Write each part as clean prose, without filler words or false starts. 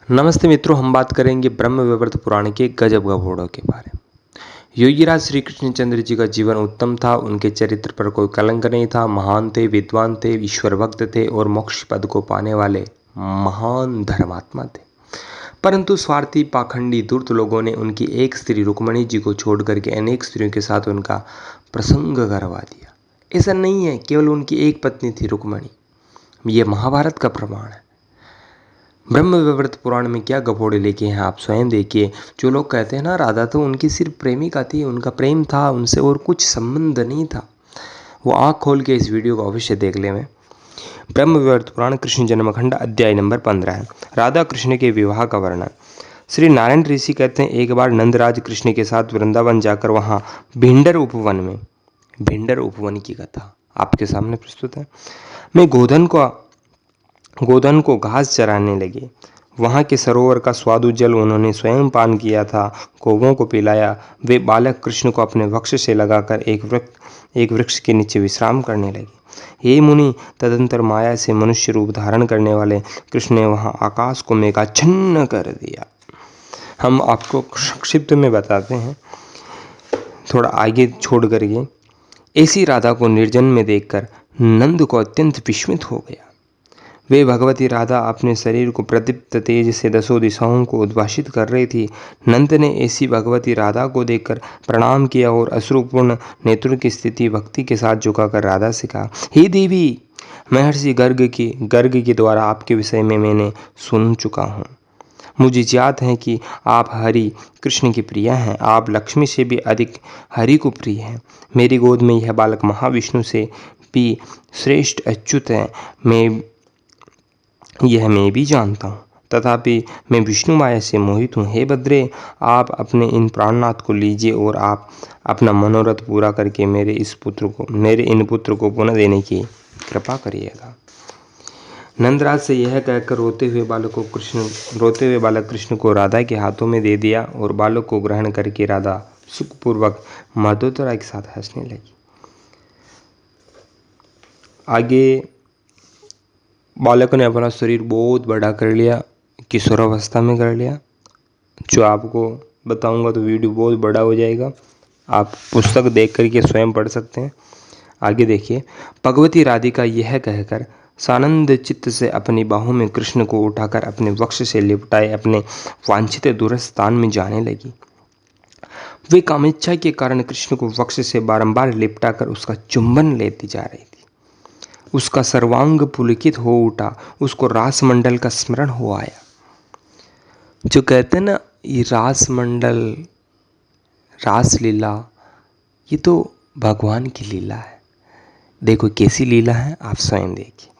नमस्ते मित्रों, हम बात करेंगे ब्रह्म वैवर्त पुराण के गजब गपोड़ों के बारे में। योगीराज श्री कृष्णचंद्र जी का जीवन उत्तम था। उनके चरित्र पर कोई कलंक नहीं था। महान थे, विद्वान थे, ईश्वर भक्त थे और मोक्ष पद को पाने वाले महान धर्मात्मा थे। परंतु स्वार्थी, पाखंडी, धूर्त लोगों ने उनकी एक स्त्री रुक्मणी जी को छोड़ करके अनेक स्त्रियों के साथ उनका प्रसंग करवा दिया। ऐसा नहीं है, केवल उनकी एक पत्नी थी रुक्मणी। ये महाभारत का प्रमाण है। ब्रह्म वैवर्त पुराण में क्या गपोड़े लेके हैं आप स्वयं देखिए। जो लोग कहते हैं ना, राधा तो उनकी सिर्फ प्रेमिका थी, उनका प्रेम था, उनसे और कुछ संबंध नहीं था, वो आँख खोल के इस वीडियो को अवश्य देख ले। में ब्रह्म वैवर्त पुराण कृष्ण जन्मखंड अध्याय नंबर 15 है। राधा कृष्ण के विवाह का वर्णन। श्री नारायण ऋषि कहते हैं, एक बार नंदराज कृष्ण के साथ वृंदावन जाकर वहाँ भिंडर उपवन की कथा आपके सामने प्रस्तुत है। मैं गोधन को घास चराने लगे। वहाँ के सरोवर का स्वादु जल उन्होंने स्वयं पान किया था, गौवों को पिलाया। वे बालक कृष्ण को अपने वक्ष से लगाकर एक वृक्ष के नीचे विश्राम करने लगे। हे मुनि, तदंतर माया से मनुष्य रूप धारण करने वाले कृष्ण ने वहाँ आकाश को मेघाच्छन्न कर दिया। हम आपको संक्षिप्त में बताते हैं, थोड़ा आगे छोड़ करके। ऐसी राधा को निर्जन में देखकर नंद को अत्यंत विस्मित हो गया। वे भगवती राधा अपने शरीर को प्रदीप्त तेज से दसों दिशाओं को उद्भाषित कर रही थी। नंद ने ऐसी भगवती राधा को देखकर प्रणाम किया और अश्रुपूर्ण नेत्रों की स्थिति भक्ति के साथ झुकाकर राधा से कहा, हे देवी, महर्षि गर्ग के द्वारा आपके विषय में मैंने सुन चुका हूँ। मुझे याद है कि आप हरि कृष्ण की प्रिय हैं। आप लक्ष्मी से भी अधिक हरि को प्रिय हैं। मेरी गोद में यह बालक महाविष्णु से भी श्रेष्ठ अच्युत है। यह मैं भी जानता हूँ, तथापि मैं विष्णु माया से मोहित हूँ। हे भद्रे, आप अपने इन प्राणनाथ को लीजिए और आप अपना मनोरथ पूरा करके मेरे इन पुत्र को पुनः देने की कृपा करिएगा। नंदराज से यह कहकर रोते हुए बालक कृष्ण को राधा के हाथों में दे दिया और बालक को ग्रहण करके राधा सुखपूर्वक मधुरता के साथ हंसने लगी। आगे बालक ने अपना शरीर बहुत बड़ा कर लिया, किशोरावस्था में कर लिया। जो आपको बताऊंगा तो वीडियो बहुत बड़ा हो जाएगा, आप पुस्तक देख करके स्वयं पढ़ सकते हैं। आगे देखिए। भगवती राधिका यह कहकर सानंद चित्त से अपनी बाहों में कृष्ण को उठाकर अपने वक्ष से लिपटाए अपने वांछित दूर स्थान में जाने लगी। वे कामेच्छा के कारण कृष्ण को वक्ष से बारंबार लिपटाकर उसका चुंबन लेती जा रही थी। उसका सर्वांग पुलकित हो उठा। उसको रास मंडल का स्मरण हो आया। जो कहते हैं ना, ये रास मंडल, रास लीला, ये तो भगवान की लीला है। देखो कैसी लीला है, आप स्वयं देखिए।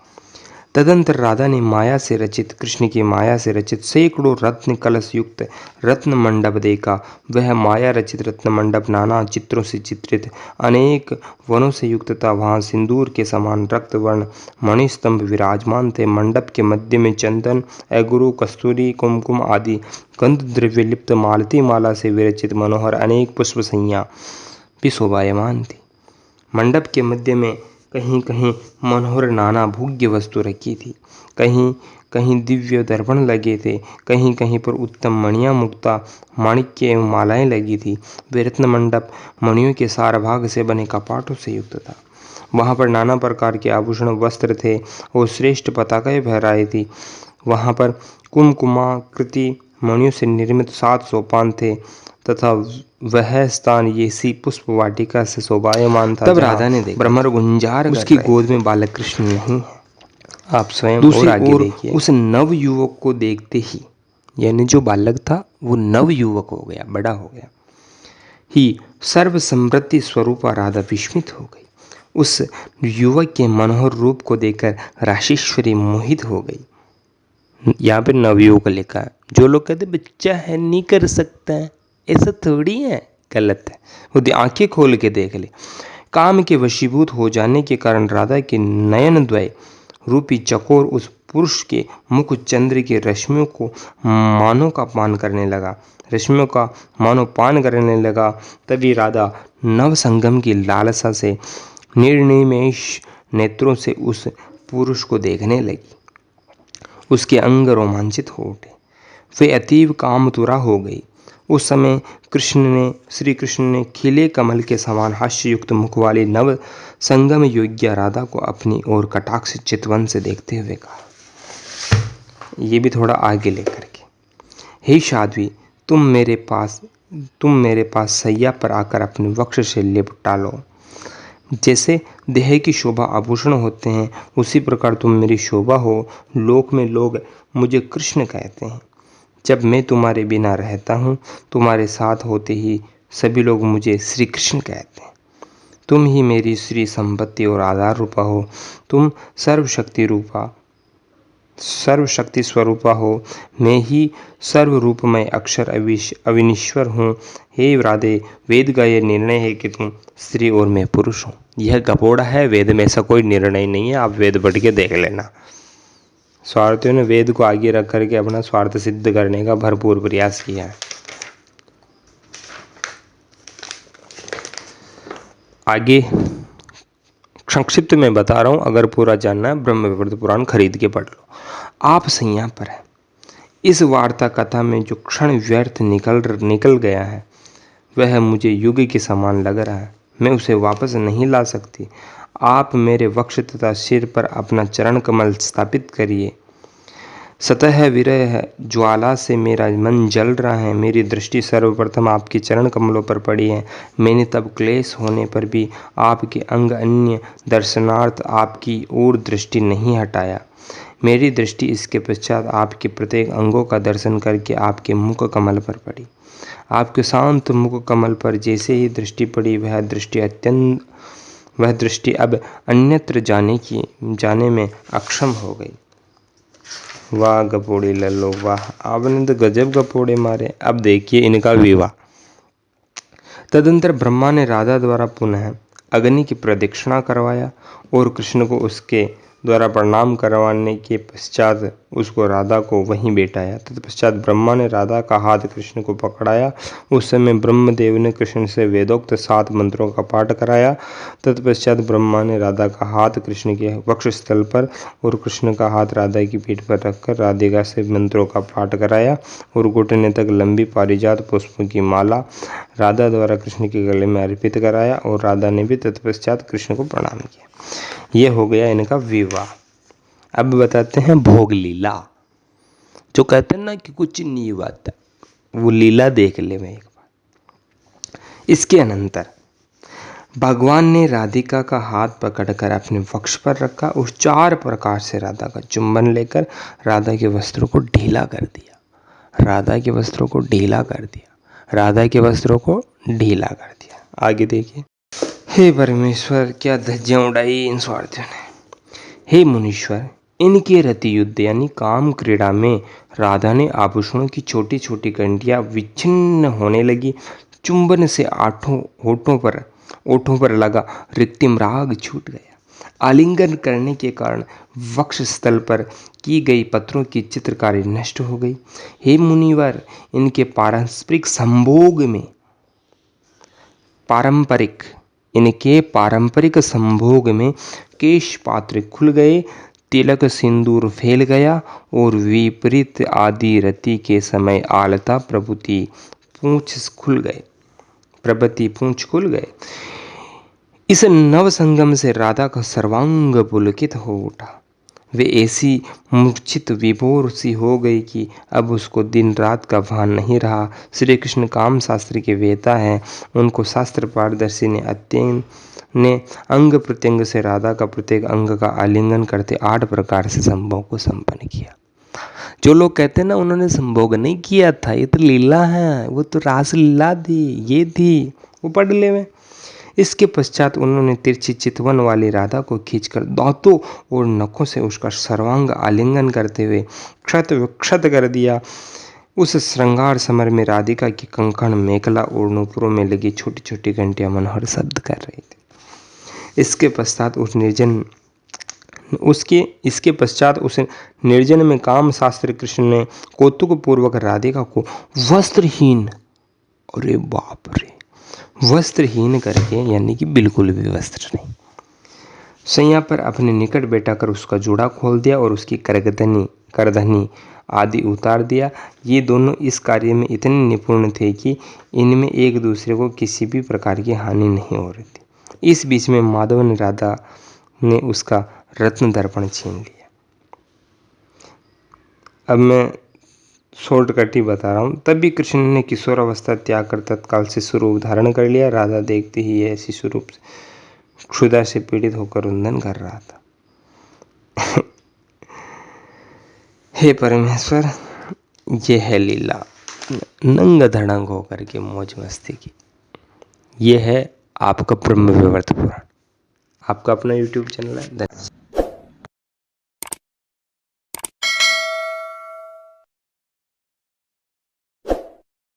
तदंतर राधा ने कृष्ण की माया से रचित सैकड़ों रत्न कलश युक्त रत्न मंडप देखा। वह माया रचित रत्न मंडप नाना चित्रों से चित्रित अनेक वनों से युक्त था। वहाँ सिंदूर के समान रक्त वर्ण मणिस्तंभ विराजमान थे। मंडप के मध्य में चंदन, अगरू, कस्तूरी, कुमकुम आदि गंध द्रव्य लिप्त मालती माला से विरचित मनोहर अनेक पुष्प संज्ञा भी शोभायमान थी। मंडप के मध्य में कहीं कहीं मनोहर नाना भोग्य वस्तु रखी थी। कहीं कहीं दिव्य दर्पण लगे थे। कहीं कहीं पर उत्तम मणियाँ, मुक्ता, माणिक्य एवं मालाएं लगी थी। वे रत्न मंडप मणियों के सार भाग से बने कपाटों से युक्त था। वहाँ पर नाना प्रकार के आभूषण वस्त्र थे और श्रेष्ठ पताकाएं फहराई थी। वहाँ पर कुमकुमाकृति मणियों से निर्मित 7 सोपान थे तथा वह स्थान येसी पुष्प वाटिका से शोभायमान था। तब राधा ने देखा भ्रमर गुंजार उसकी गोद में बालक कृष्ण नहीं है। आप स्वयं और आगे देखिए। उस नव युवक को देखते ही, यानी जो बालक था वो नव युवक हो गया, बड़ा हो गया ही सर्व समृद्धि स्वरूपा राधा विस्मित हो गई। उस युवक के मनोहर रूप को देखकर राशेश्वरी मोहित हो गई। यहाँ पे नवयुवक लिखा है। जो लोग कहते बच्चा है नहीं कर सकता है, ऐसा थोड़ी है, गलत है। वो आंखें खोल के देख ले। काम के वशीभूत हो जाने के कारण राधा के नयन द्वय रूपी चकोर उस पुरुष के मुख चंद्र के रश्मियों को मानो पान करने लगा। तभी राधा नव संगम की लालसा से निर्निमेष नेत्रों से उस पुरुष को देखने लगी। उसके अंग रोमांचित हो उठे। वे अतीव कामतुरा हो गई। उस समय श्री कृष्ण ने खिले कमल के समान हास्ययुक्त मुख वाली नव संगम योग्य राधा को अपनी ओर कटाक्ष चितवन से देखते हुए कहा। ये भी थोड़ा आगे लेकर के, हे साध्वी, तुम मेरे पास सैया पर आकर अपने वक्ष से लिपटा लो। जैसे देह की शोभा आभूषण होते हैं, उसी प्रकार तुम मेरी शोभा हो। लोक में लोग मुझे कृष्ण कहते हैं। जब मैं तुम्हारे बिना रहता हूँ, तुम्हारे साथ होते ही सभी लोग मुझे श्री कृष्ण कहते हैं। तुम ही मेरी श्री संपत्ति और आधार रूपा हो। तुम सर्वशक्ति स्वरूपा हो। मैं ही सर्वरूपमय अक्षर अविनीश्वर हूँ। हे राधे, वेद का यह निर्णय है कि तुम स्त्री और मैं पुरुष हूँ। यह गपोड़ा है, वेद में ऐसा कोई निर्णय नहीं है। आप वेद पढ़ के देख लेना। स्वार्थियों ने वेद को आगे रख करके अपना स्वार्थ सिद्ध करने का भरपूर प्रयास किया है। आगे संक्षिप्त में बता रहा हूँ, अगर पूरा जानना है ब्रह्म विवर्त पुराण खरीद के पढ़ लो। आप सैया पर है। इस वार्ता कथा में जो क्षण व्यर्थ निकल गया है, वह मुझे युग के समान लग रहा है। मैं उसे वापस नहीं ला सकती। आप मेरे वक्ष तथा सिर पर अपना चरण कमल स्थापित करिए। सतह विरह ज्वाला से मेरा मन जल रहा है। मेरी दृष्टि सर्वप्रथम आपके चरण कमलों पर पड़ी है। मैंने तब क्लेश होने पर भी आपके अंग अन्य दर्शनार्थ आपकी ओर दृष्टि नहीं हटाया। मेरी दृष्टि इसके पश्चात आपके प्रत्येक अंगों का दर्शन करके आपके मुख कमल पर पड़ी। आपके शांत मुख कमल पर जैसे ही दृष्टि पड़ी, वह दृष्टि अब अन्यत्र जाने में अक्षम हो गई। वाह गपोड़े लल्लो वाह, आपने तो गजब गपोड़े मारे। अब देखिए इनका विवाह। तदंतर ब्रह्मा ने राधा द्वारा पुनः अग्नि की प्रदक्षिणा करवाया और कृष्ण को उसके द्वारा प्रणाम करवाने के पश्चात उसको राधा को वहीं बैठाया। तत्पश्चात ब्रह्मा ने राधा का हाथ कृष्ण को पकड़ाया। उस समय ब्रह्मदेव ने कृष्ण से वेदोक्त 7 मंत्रों का पाठ कराया। तत्पश्चात ब्रह्मा ने राधा का हाथ कृष्ण के वक्षस्थल पर और कृष्ण का हाथ राधा की पीठ पर रखकर राधिका से मंत्रों का पाठ कराया और घुटने तक लंबी पारिजात पुष्पों की माला राधा द्वारा कृष्ण के गले में अर्पित कराया और राधा ने भी तत्पश्चात कृष्ण को प्रणाम किया। यह हो गया इनका विवाह। अब बताते हैं भोग लीला। जो कहते हैं ना कि कुछ नहीं हुआ था, वो लीला देख ले मैं एक बार। इसके अनंतर भगवान ने राधिका का हाथ पकड़कर अपने वक्ष पर रखा और 4 प्रकार से राधा का चुंबन लेकर राधा के वस्त्रों को ढीला कर दिया। राधा के वस्त्रों को ढीला कर दिया। राधा के वस्त्रों को ढीला कर दिया। आगे देखिए। हे परमेश्वर, क्या धज्जियां उड़ाई इन स्वार्थियों ने। हे मुनीश्वर, इनके रति युद्ध यानी काम क्रीड़ा में राधा ने आभूषणों की छोटी छोटी घंटियां विच्छिन्न होने लगी। चुंबन से ओठों पर लगा रिक्तिम राग छूट गया। आलिंगन करने के कारण वक्ष स्थल पर की गई पत्रों की चित्रकारी नष्ट हो गई। हे मुनिवर, इनके पारंपरिक संभोग में केश पात्र खुल गए, तिलक सिंदूर फैल गया और विपरीत आदि रति के समय आलता प्रभृति पूंछ खुल गए। इस नव संगम से राधा का सर्वांग पुलकित हो उठा। वे ऐसी मूर्छित विभोर सी हो गई कि अब उसको दिन रात का भान नहीं रहा। श्री कृष्ण काम शास्त्र के वेता हैं। उनको शास्त्र पारदर्शी ने अंग प्रत्यंग से राधा का प्रत्येक अंग का आलिंगन करते 8 प्रकार से संभोग को संपन्न किया। जो लोग कहते हैं ना उन्होंने संभोग नहीं किया था, ये तो लीला है, वो तो रास लीला थी, ये थी, वो पढ़ ले में। इसके पश्चात उन्होंने तिरछी चितवन वाली राधा को खींचकर दांतों और नखों से उसका सर्वांग आलिंगन करते हुए क्षत विक्षत कर दिया। उस श्रृंगार समर में राधिका की कंकण, मेखला और नूपुरों में लगी छोटी छोटी घंटियां मनोहर शब्द कर रही थी। इसके पश्चात उस निर्जन में काम शास्त्र कृष्ण ने कौतुक पूर्वक राधिका को वस्त्रहीन, अरे बाप रे, वस्त्रहीन करके, यानी कि बिल्कुल भी वस्त्र नहीं, सैया पर अपने निकट बैठाकर उसका जूड़ा खोल दिया और उसकी करधनी आदि उतार दिया। ये दोनों इस कार्य में इतने निपुण थे कि इनमें एक दूसरे को किसी भी प्रकार की हानि नहीं हो रही थी। इस बीच में माधव ने राधा ने उसका रत्न दर्पण छीन लिया। अब मैं शॉर्टकट ही बता रहा हूँ। तब भी कृष्ण ने किशोरावस्था त्याग कर तत्काल से स्वरूप धारण कर लिया। राधा देखते ही ऐसी स्वरूप क्षुधा से पीड़ित होकर रुंधन कर रहा था। हे परमेश्वर, ये है लीला नंग धड़ंग होकर के मौज मस्ती की। ये है आपका ब्रह्म वैवर्त पुराण। आपका अपना YouTube चैनल है। धन्यवाद।